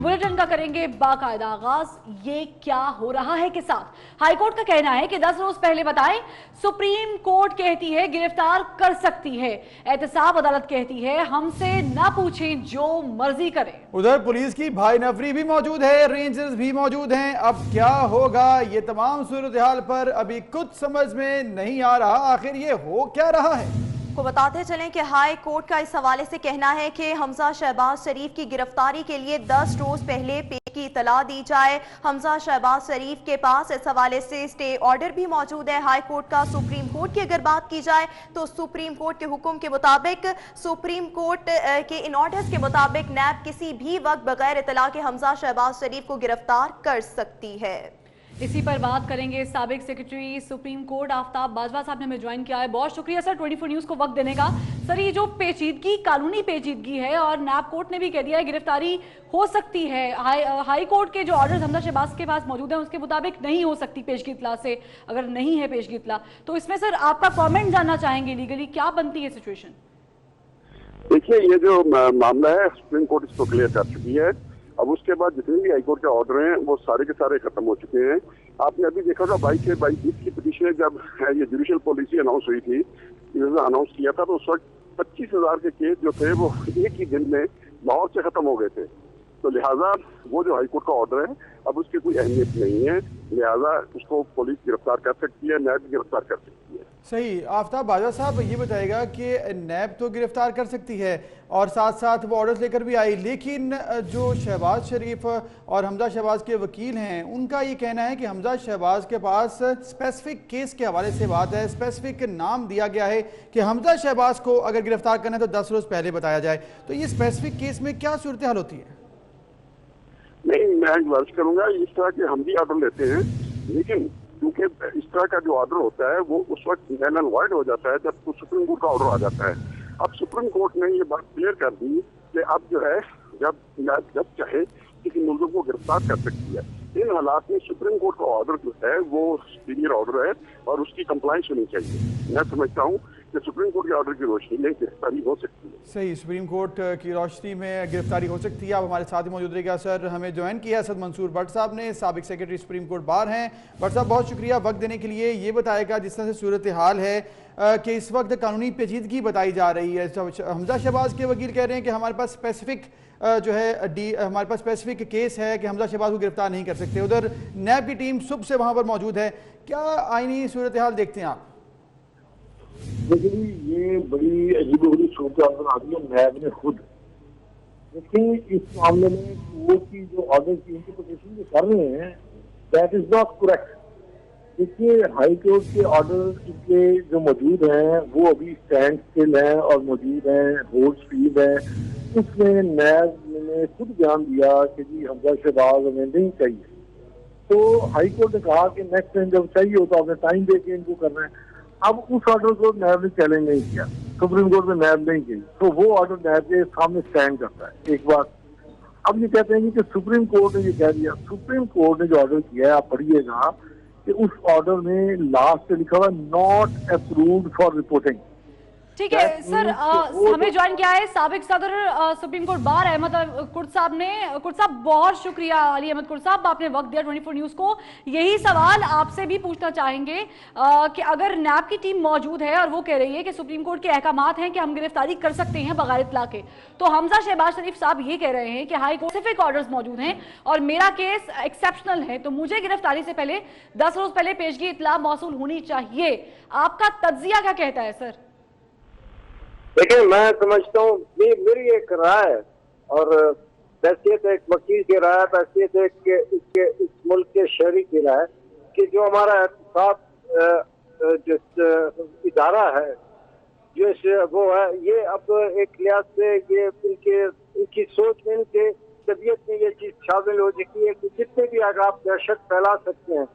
Bulletin का करेंगे बाकायदा आगाज। ये क्या हो रहा है के साथ हाईकोर्ट का कहना है कि 10 रोज पहले बताएं, सुप्रीम कोर्ट कहती है गिरफ्तार कर सकती है। एहतसाब अदालत कहती है हमसे ना पूछें, जो मर्जी करें। उधर पुलिस की भाई नफरी भी मौजूद है, रेंजर्स भी मौजूद हैं। अब क्या होगा, ये तमाम सूरत हाल पर अभी कुछ समझ में नहीं आ रहा। आखिर ये हो क्या रहा है को बताते चलें कि हाई कोर्ट का इस हवाले से कहना है कि हमजा शहबाज शरीफ की गिरफ्तारी के लिए 10 रोज पहले पेश की इतला दी जाए। हमजा शहबाज शरीफ के पास इस हवाले से स्टे ऑर्डर भी मौजूद है हाई कोर्ट का। सुप्रीम कोर्ट की अगर बात की जाए तो सुप्रीम कोर्ट के हुक्म के मुताबिक, सुप्रीम कोर्ट के इन ऑर्डर्स के मुताबिक नैब किसी भी वक्त बगैर इतला के हमजा शहबाज शरीफ को गिरफ्तार कर सकती है। इसी पर बात करेंगे साबिक secretary supreme court Aftab Bajwa साहब ने हमें ज्वाइन किया है। बहुत शुक्रिया सर 24 न्यूज़ को वक्त देने का। सर, ये जो पेचीदगी, कानूनी पेचीदगी है और नैब कोर्ट ने भी कह दिया है गिरफ्तारी हो सकती है। हाई कोर्ट के जो ऑर्डर्स हमजा शहबाज के पास मौजूद हैं उसके मुताबिक नहीं हो सकती पेशगी इतला से, अगर नहीं है पेशगी इतला तो इसमें सर आपका कॉमेंट जानना चाहेंगे, लीगली क्या बनती है सिचुएशन? देखिए, ये जो मामला है सुप्रीम कोर्ट इसको क्लियर कर चुकी है। अब उसके बाद जितने भी हाईकोर्ट के ऑर्डर हैं वो सारे के सारे खत्म हो चुके हैं। आपने अभी देखा था 22 की पिटीशन जब ये जुडिशियल पॉलिसी अनाउंस हुई थी, अनाउंस किया था, तो उस वक्त 25,000 के केस जो थे वो एक ही दिन में लाहौर से खत्म हो गए थे। तो लिहाजा वो जो हाईकोर्ट का ऑर्डर है अब उसकी कोई अहमियत नहीं है, लिहाजा उसको पुलिस गिरफ्तार कर सकती है, नैब गिरफ्तार कर सकती है। सही। आफ्ताब बाजवा साहब ये बताएगा कि नैब तो गिरफ्तार कर सकती है और साथ साथ वो ऑर्डर्स लेकर भी आई, लेकिन जो शहबाज शरीफ और हमजा शहबाज के वकील हैं उनका ये कहना है कि हमजा शहबाज के पास स्पेसिफिक केस के हवाले से बात है, स्पेसिफिक नाम दिया गया है कि हमजा शहबाज को अगर गिरफ्तार करना है तो 10 रोज पहले बताया जाए। तो ये स्पेसिफिक केस में क्या सूरत हाल होती है? नहीं, मैं गुजारिश करूंगा, इस तरह के हम भी ऑर्डर लेते हैं, लेकिन क्योंकि इस तरह का जो ऑर्डर होता है वो उस वक्त नल एंड वॉइड हो जाता है जब तो सुप्रीम कोर्ट का ऑर्डर आ जाता है। अब सुप्रीम कोर्ट ने ये बात क्लियर कर दी कि अब जो है जब चाहे किसी मुल्ज़िम को गिरफ्तार कर सकती है। इन हालात में सुप्रीम कोर्ट का ऑर्डर जो है वो सुपीरियर ऑर्डर है और उसकी कंप्लायंस होनी चाहिए। मैं समझता हूँ कि सुप्रीम कोर्ट के ऑर्डर की रोशनी में गिरफ्तारी हो सकती है। सही, सुप्रीम कोर्ट की रोशनी में गिरफ्तारी हो सकती है। आप हमारे साथ ही मौजूद रहेगा। सर, हमें ज्वाइन किया असद मंसूर भट्ट साहब ने, साबिक सेक्रेटरी सुप्रीम कोर्ट बार हैं। भट्ट साहब बहुत शुक्रिया वक्त देने के लिए। ये बताएगा जिस तरह से सूरत हाल है कि इस वक्त कानूनी पेचीदगी बताई जा रही है। हमजा शहबाज के वकील कह रहे हैं कि हमारे पास स्पेसिफिक जो है हमारे पास स्पेसिफिक केस है कि हमजा शहबाज को गिरफ्तार नहीं कर सकते। उधर नैब की टीम सुबह से वहाँ पर मौजूद है। क्या आईनी सूरत हाल देखते हैं आप? देखिए, ये बड़ी अजीब सूरत आ रही है नैब ने खुद। देखिए, इस मामले में कोर्ट की जो ऑर्डर की इंटरप्रिटेशन जो कर रहे हैं दैट इज नॉट करेक्ट। देखिए, हाई कोर्ट के ऑर्डर के जो मौजूद हैं वो अभी स्टैंड स्टिल हैं और मौजूद हैं, होल्ड स्पीड है। उसमें नैब ने खुद बयान दिया कि जी हमजा शहबाज हमें नहीं चाहिए। तो हाई कोर्ट ने कहा कि नेक्स्ट टाइम जब चाहिए हो तो आपने टाइम दे के इनको करना है। अब उस ऑर्डर को नैब ने चैलेंज नहीं किया, सुप्रीम कोर्ट में नैब नहीं की, तो वो ऑर्डर नैब के सामने स्टैंड करता है। एक बात अब ये कहते हैं कि सुप्रीम कोर्ट ने ये कह दिया। सुप्रीम कोर्ट ने जो ऑर्डर किया है आप पढ़िएगा कि उस ऑर्डर में लास्ट पे लिखा हुआ नॉट अप्रूव्ड फॉर रिपोर्टिंग। ठीक है सर, हमें ज्वाइन किया है साबिक सदर supreme court bar Ahmad Kurd साहब ने। कुर्द साहब बहुत शुक्रिया, अली अहमद कुर्द साहब, आपने वक्त दिया 24 न्यूज़ को। यही सवाल आपसे भी पूछना चाहेंगे कि अगर नैब की टीम मौजूद है और वो कह रही है कि सुप्रीम कोर्ट के अहकामात हैं कि हम गिरफ्तारी कर सकते हैं बगैर इत्तला के, तो हमजा शहबाज शरीफ साहब ये कह रहे हैं कि हाई कोर्ट स्पेसिफिक ऑर्डर्स मौजूद हैं और मेरा केस एक्सेप्शनल है, तो मुझे गिरफ्तारी से पहले 10 रोज पहले पेशगी इत्तला मौसूल होनी चाहिए। आपका तज्जिया क्या कहता है सर? देखिए, मैं समझता हूँ मेरी एक राय और हैसियत एक वकील की राय, हैसियत इस मुल्क के शहरी की राय कि जो हमारा एहतसाब जिस इदारा है जो वो है, ये अब एक लिहाज से ये इनकी सोच में, इनके तबीयत में ये चीज शामिल हो चुकी है कि जितने भी अगर आप दहशत फैला सकते हैं,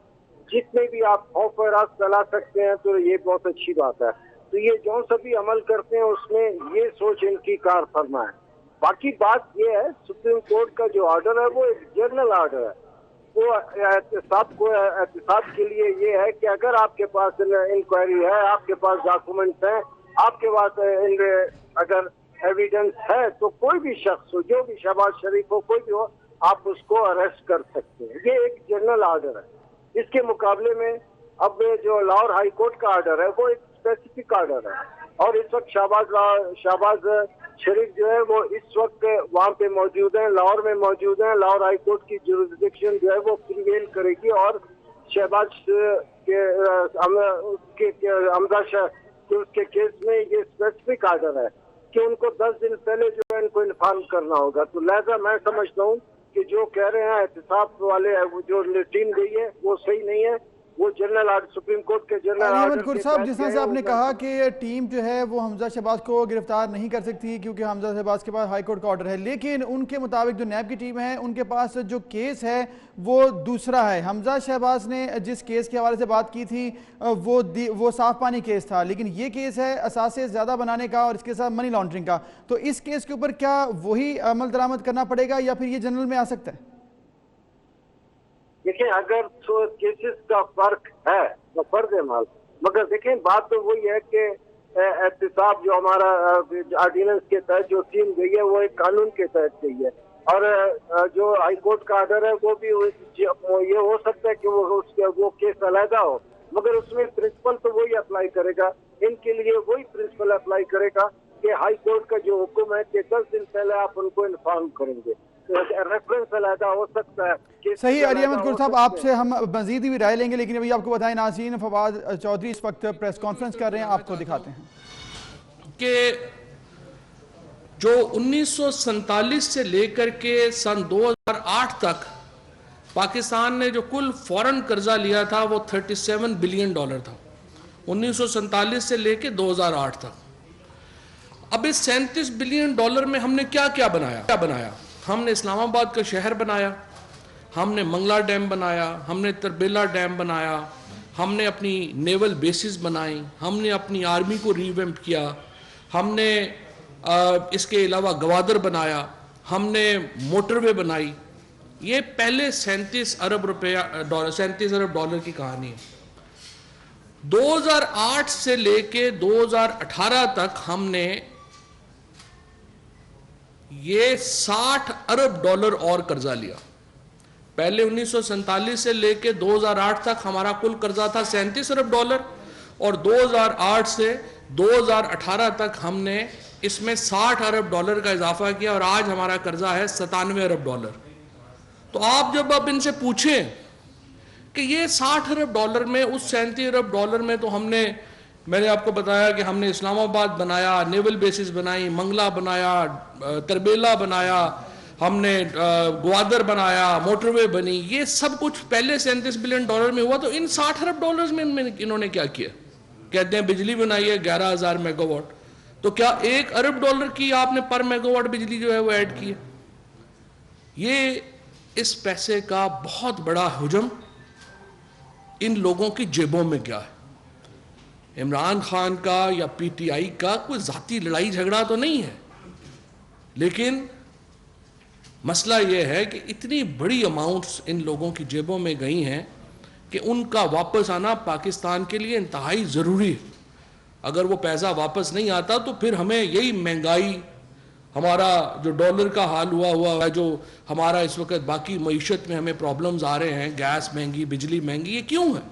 जितने भी आप खौफ और राज फैला सकते हैं, तो ये बहुत अच्छी बात है। तो ये जो सभी अमल करते हैं उसमें ये सोच इनकी कार फरमा है। बाकी बात ये है, सुप्रीम कोर्ट का जो ऑर्डर है वो एक जनरल ऑर्डर है। वो एहतसाब के लिए ये है कि अगर आपके पास इंक्वायरी है, आपके पास डॉक्यूमेंट्स हैं, आपके पास अगर एविडेंस है, तो कोई भी शख्स हो, जो भी शहबाज शरीफ हो, कोई भी हो, آپ اس کو اریسٹ کر سکتے ہیں. یہ ایک جنرل آرڈر ہے. اس کے مقابلے میں اب جو لاہور ہائی کورٹ کا آرڈر ہے وہ ایک اسپیسیفک آرڈر ہے, اور اس وقت شہباز شریف جو ہے وہ اس وقت وہاں پہ موجود ہیں, لاہور میں موجود ہیں. لاہور ہائی کورٹ کی جوریسڈکشن جو ہے وہ پریویل کرے گی, اور شہباز کے حمزہ شاہ کے کیس میں یہ اسپیسیفک آرڈر ہے کہ ان کو 10 دن پہلے جو ہے ان کو انفارم کرنا ہوگا. تو لہذا میں سمجھتا ہوں کہ جو کہہ رہے ہیں احتساب والے جو ٹیم گئی ہے وہ صحیح نہیں ہے. وہ جنرل آرڈر سپریم کورٹ کے جنرل احمد قرص صاحب, جس طرح سے آپ نے کہا کہ ٹیم جو ہے وہ حمزہ شہباز کو گرفتار نہیں کر سکتی کیونکہ حمزہ شہباز کے پاس ہائی کورٹ کا آرڈر ہے, لیکن ان کے مطابق جو نیب کی ٹیم ہے ان کے پاس جو کیس ہے وہ دوسرا ہے. حمزہ شہباز نے جس کیس کے حوالے سے بات کی تھی وہ صاف پانی کیس تھا, لیکن یہ کیس ہے اثاثے زیادہ بنانے کا اور اس کے ساتھ منی لانڈرنگ کا. تو اس کیس کے اوپر کیا وہی عمل درآمد کرنا پڑے گا یا پھر یہ جنرل میں آ سکتا ہے؟ دیکھیں اگر کیسز کا فرق ہے تو فرض ہے مال, مگر دیکھیں بات تو وہی ہے کہ احتساب جو ہمارا آرڈیننس کے تحت جو ٹیم گئی ہے وہ ایک قانون کے تحت گئی ہے, اور جو ہائی کورٹ کا آرڈر ہے وہ بھی یہ ہو سکتا ہے کہ وہ کیس علیحدہ ہو, مگر اس میں پرنسپل تو وہی اپلائی کرے گا. ان کے لیے وہی پرنسپل اپلائی کرے گا کہ ہائی کورٹ کا جو حکم ہے کہ 10 دن پہلے آپ ان کو انفارم کریں گے. ریفرنس علیحدہ ہو سکتا ہے. صحیح. علی احمد قرص صاحب, آپ سے ہم مزید بھی رائے لیں گے, لیکن ابھی آپ کو بتائیں ناظرین, فواد چودھری اس وقت پریس کانفرنس کر رہے ہیں, آپ کو دکھاتے ہیں کہ جو 1947 سے لے کر کے سن 2008 تک پاکستان نے جو کل فورن قرضہ لیا تھا وہ $37 بلین تھا, 1947 سے لے کے 2008 تک. اب اس $37 بلین میں ہم نے کیا کیا بنایا؟ ہم نے اسلام آباد کا شہر بنایا, ہم نے منگلا ڈیم بنایا, ہم نے تربیلا ڈیم بنایا, ہم نے اپنی نیول بیسز بنائی, ہم نے اپنی آرمی کو ریویمپ کیا, ہم نے اس کے علاوہ گوادر بنایا, ہم نے موٹر وے بنائی. یہ پہلے 37 ارب ڈالر کی کہانی ہے. 2008 سے لے کے 2018 تک ہم نے یہ $60 ارب اور قرضہ لیا. پہلے 1947 سے لے کے 2008 تک ہمارا کل قرضہ تھا $37 ارب, اور 2008 سے 2018 تک ہم نے اس میں $60 ارب کا اضافہ کیا, اور آج ہمارا قرضہ ہے $97 ارب. تو آپ جب اب ان سے پوچھیں کہ یہ $60 ارب میں, اس $37 ارب میں تو ہم نے, میں نے آپ کو بتایا کہ ہم نے اسلام آباد بنایا, نیول بیسز بنائی, منگلا بنایا, تربیلا بنایا, ہم نے گوادر بنایا, موٹر وے بنی, یہ سب کچھ پہلے $37 بلین میں ہوا. تو ان $60 ارب میں انہوں نے کیا کیا؟ کہتے ہیں بجلی بنائی ہے 11,000 میگا واٹ. تو کیا $1 ارب کی آپ نے پر میگا واٹ بجلی جو ہے وہ ایڈ کی ہے؟ یہ اس پیسے کا بہت بڑا حجم ان لوگوں کی جیبوں میں گیا ہے. عمران خان کا یا پی ٹی آئی کا کوئی ذاتی لڑائی جھگڑا تو نہیں ہے, لیکن مسئلہ یہ ہے کہ اتنی بڑی اماؤنٹس ان لوگوں کی جیبوں میں گئی ہیں کہ ان کا واپس آنا پاکستان کے لیے انتہائی ضروری ہے. اگر وہ پیسہ واپس نہیں آتا تو پھر ہمیں یہی مہنگائی, ہمارا جو ڈالر کا حال ہوا ہے, جو ہمارا اس وقت باقی معیشت میں ہمیں پرابلمز آ رہے ہیں, گیس مہنگی, بجلی مہنگی, یہ کیوں ہے؟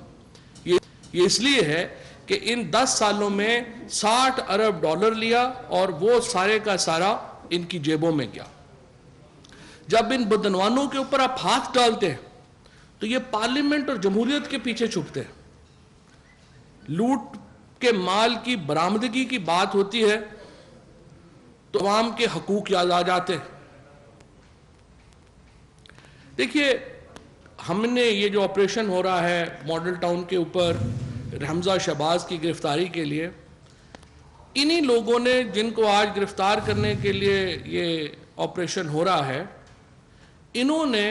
یہ اس لیے ہے کہ ان 10 سالوں میں $60 ارب لیا اور وہ سارے کا سارا ان کی جیبوں میں گیا. جب ان بدعنوانوں کے اوپر آپ ہاتھ ڈالتے ہیں تو یہ پارلیمنٹ اور جمہوریت کے پیچھے چھپتے ہیں. لوٹ کے مال کی برآمدگی کی بات ہوتی ہے تو عوام کے حقوق یاد آ جاتے ہیں. دیکھیے, ہم نے یہ جو آپریشن ہو رہا ہے ماڈل ٹاؤن کے اوپر حمزہ شہباز کی گرفتاری کے لیے, انہی لوگوں نے جن کو آج گرفتار کرنے کے لیے یہ آپریشن ہو رہا ہے, انہوں نے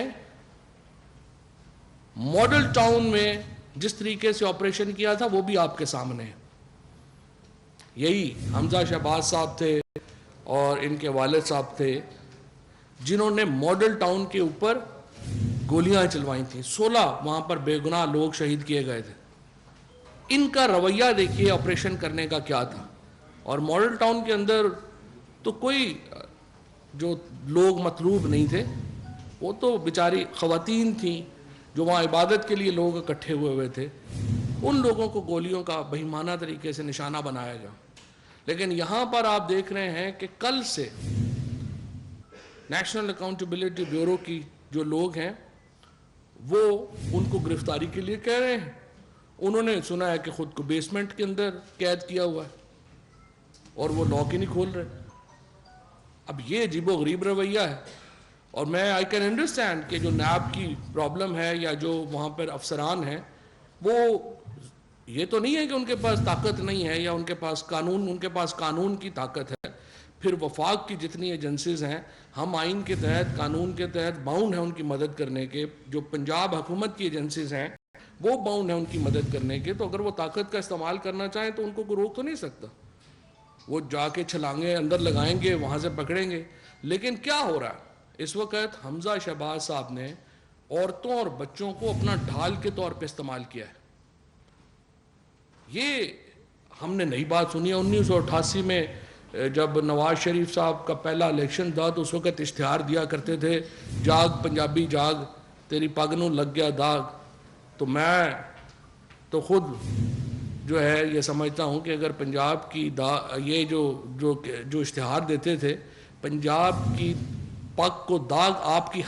ماڈل ٹاؤن میں جس طریقے سے آپریشن کیا تھا وہ بھی آپ کے سامنے ہے. یہی حمزہ شہباز صاحب تھے اور ان کے والد صاحب تھے جنہوں نے ماڈل ٹاؤن کے اوپر گولیاں چلوائی تھیں. 16 وہاں پر بے گناہ لوگ شہید کیے گئے تھے. ان کا رویہ دیکھیے آپریشن کرنے کا کیا تھا. اور ماڈل ٹاؤن کے اندر تو کوئی جو لوگ مطلوب نہیں تھے, وہ تو بیچاری خواتین تھیں جو وہاں عبادت کے لیے لوگ اکٹھے ہوئے تھے، ان لوگوں کو گولیوں کا بہیمانہ طریقے سے نشانہ بنایا گیا۔ لیکن یہاں پر آپ دیکھ رہے ہیں کہ کل سے نیشنل اکاؤنٹیبلٹی بیورو کی جو لوگ ہیں وہ ان کو گرفتاری کے لیے کہہ رہے ہیں۔ انہوں نے سنا ہے کہ خود کو بیسمنٹ کے اندر قید کیا ہوا ہے اور وہ لاک ہی نہیں کھول رہے۔ اب یہ عجیب و غریب رویہ ہے، اور میں آئی کین انڈرسٹینڈ کہ جو نیب کی پرابلم ہے یا جو وہاں پر افسران ہیں وہ یہ تو نہیں ہے کہ ان کے پاس طاقت نہیں ہے یا ان کے پاس قانون کی طاقت ہے۔ پھر وفاق کی جتنی ایجنسیز ہیں ہم آئین کے تحت قانون کے تحت باؤنڈ ہیں ان کی مدد کرنے کے۔ جو پنجاب حکومت کی ایجنسیز ہیں وہ باؤنڈ ہیں ان کی مدد کرنے کے، تو اگر وہ طاقت کا استعمال کرنا چاہیں تو ان کو کوئی روک تو نہیں سکتا، وہ جا کے چھلانگیں اندر لگائیں گے، وہاں سے پکڑیں گے۔ لیکن کیا ہو رہا ہے اس وقت؟ حمزہ شہباز صاحب نے عورتوں اور بچوں کو اپنا ڈھال کے طور پہ استعمال کیا ہے۔ یہ ہم نے نئی بات سنی ہے۔ 1988 میں جب نواز شریف صاحب کا پہلا الیکشن تھا تو اس وقت اشتہار دیا کرتے تھے، جاگ پنجابی جاگ تیری پگ نوں لگ گیا داغ۔ تو میں تو خود جو ہے یہ سمجھتا ہوں کہ اگر پنجاب کی یہ جو اشتہار دیتے تھے، پنجاب کی پگ کو داغ آپ کی